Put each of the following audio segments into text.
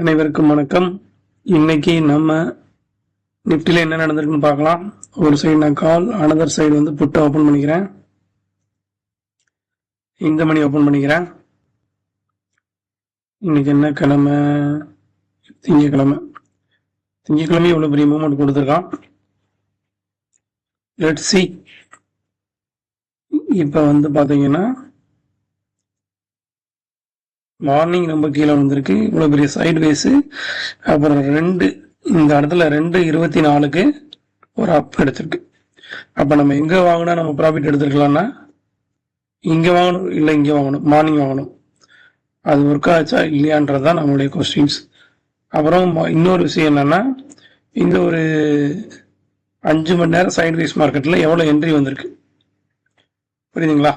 அனைவருக்கும் வணக்கம். இன்னைக்கு நம்ம நிஃப்டியில் என்ன நடந்திருக்குன்னு பார்க்கலாம். ஒரு சைடு நான் கால், அனதர் சைடு வந்து புட்டை ஓப்பன் பண்ணிக்கிறேன். இந்த மணி ஓப்பன் பண்ணிக்கிறேன். இன்னைக்கு என்ன கிழமை? திங்கக்கிழமை. திங்கக்கிழமை இவ்வளோ பெரிய மூவ்மெண்ட் கொடுத்துருக்கான். Let's see. இப்போ வந்து பார்த்தீங்கன்னா மார்னிங் ரொம்ப கீழே வந்திருக்கு. இவ்வளோ பெரிய சைடு வேஸு. அப்புறம் இந்த இடத்துல 2:24 ஒரு அப் எடுத்திருக்கு. அப்போ நம்ம எங்கே வாங்கினா நம்ம ப்ராஃபிட் எடுத்துருக்கலாம்னா இங்கே வாங்கணும், இல்லை இங்கே வாங்கணும், மார்னிங் வாங்கணும். அது ஒர்க் ஆச்சா இல்லையான்றது தான் நம்மளுடைய கொஸ்டின்ஸ். அப்புறம் இன்னொரு விஷயம் என்னென்னா, இந்த ஒரு 5 மணி நேரம் சைடு வேஸ் மார்க்கெட்டில் எவ்வளோ என்ட்ரி வந்திருக்கு, புரியுதுங்களா?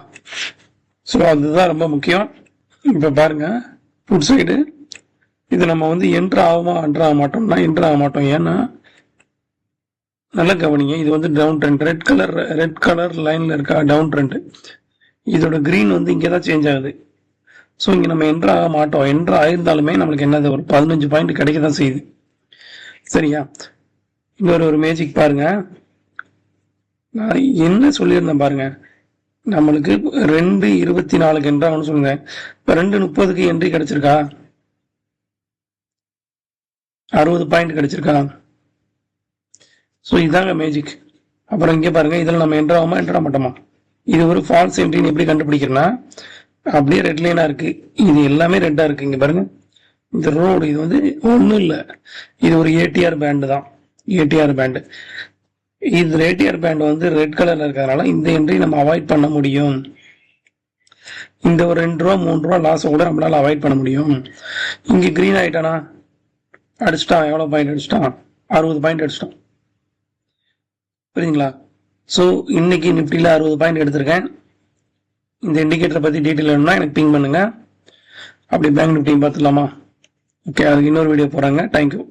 ஸோ அதுதான் ரொம்ப முக்கியம். இப்போ பாருங்க, புட் சைடு இது நம்ம வந்து என்ட்ரு ஆக மாட்டோம்னா என்ட்ரு ஆக மாட்டோம். ஏன்னா நல்லா கவனிங்க, இது வந்து டவுன் ட்ரெண்ட், ரெட் கலர் லைனில் இருக்கா டவுன் ட்ரெண்ட். இதோட கிரீன் வந்து இங்கே தான் சேஞ்ச் ஆகுது. ஸோ இங்கே நம்ம என்ட்ரு ஆக மாட்டோம். என்ட்ரு ஆயிருந்தாலுமே நம்மளுக்கு என்னது ஒரு 15 பாயிண்ட் கிடைக்க தான் செய்யுது. சரியா? இன்னொரு மேஜிக் பாருங்க, நான் என்ன சொல்லியிருந்தேன் பாருங்க. நம்மளுக்கு 2:24 என்றாகனு சொல்லுங்க. இப்போ 2:30 என்ட்ரி கிடைச்சிருக்கா? 60 பாயிண்ட் கிடைச்சிருக்கா? ஸோ இதாங்க மேஜிக். அப்புறம் இங்கே பாருங்க, இதில் நம்ம என்ட்ரு ஆகாமல் என்ட்ரு ஆக மாட்டோமா? இது ஒரு ஃபால்ஸ் என்ட்ரின்னு எப்படி கண்டுபிடிக்கிறேன்னா, அப்படியே ரெட் லைனாக இருக்கு, இது எல்லாமே ரெட்டாக இருக்கு. இங்கே பாருங்க, இந்த ரோடு இது வந்து ஒன்றும் இல்லை, இது ஒரு ஏடிஆர் பேண்டு தான். ஏடிஆர் பேண்டு, இது ஏடிஆர் பேண்ட் வந்து ரெட் கலர்ல இருக்கிறதுனால இந்த என்ட்ரி நம்ம அவாய்ட் பண்ண முடியும். இந்த ஒரு 2 ரூபா 3 ரூபா லாஸை கூட நம்மளால அவாய்ட் பண்ண முடியும். இங்கே கிரீன் ஆயிட்டானா அடிச்சிட்டான். எவ்வளோ பாயிண்ட் அடிச்சிட்டான்? 60 பாயிண்ட் அடிச்சிட்டான். புரியுதுங்களா? ஸோ இன்னைக்கு நிஃப்டியில் 60 பாயிண்ட் எடுத்திருக்கேன். இந்த இண்டிகேட்டரை பற்றி டீட்டெயில் வேணும்னா எனக்கு பிங் பண்ணுங்க. அப்படி பேங்க் நிஃப்டி பார்த்துக்கலாமா? ஓகே, அதுக்கு இன்னொரு வீடியோ போகிறாங்க. தேங்க்யூ.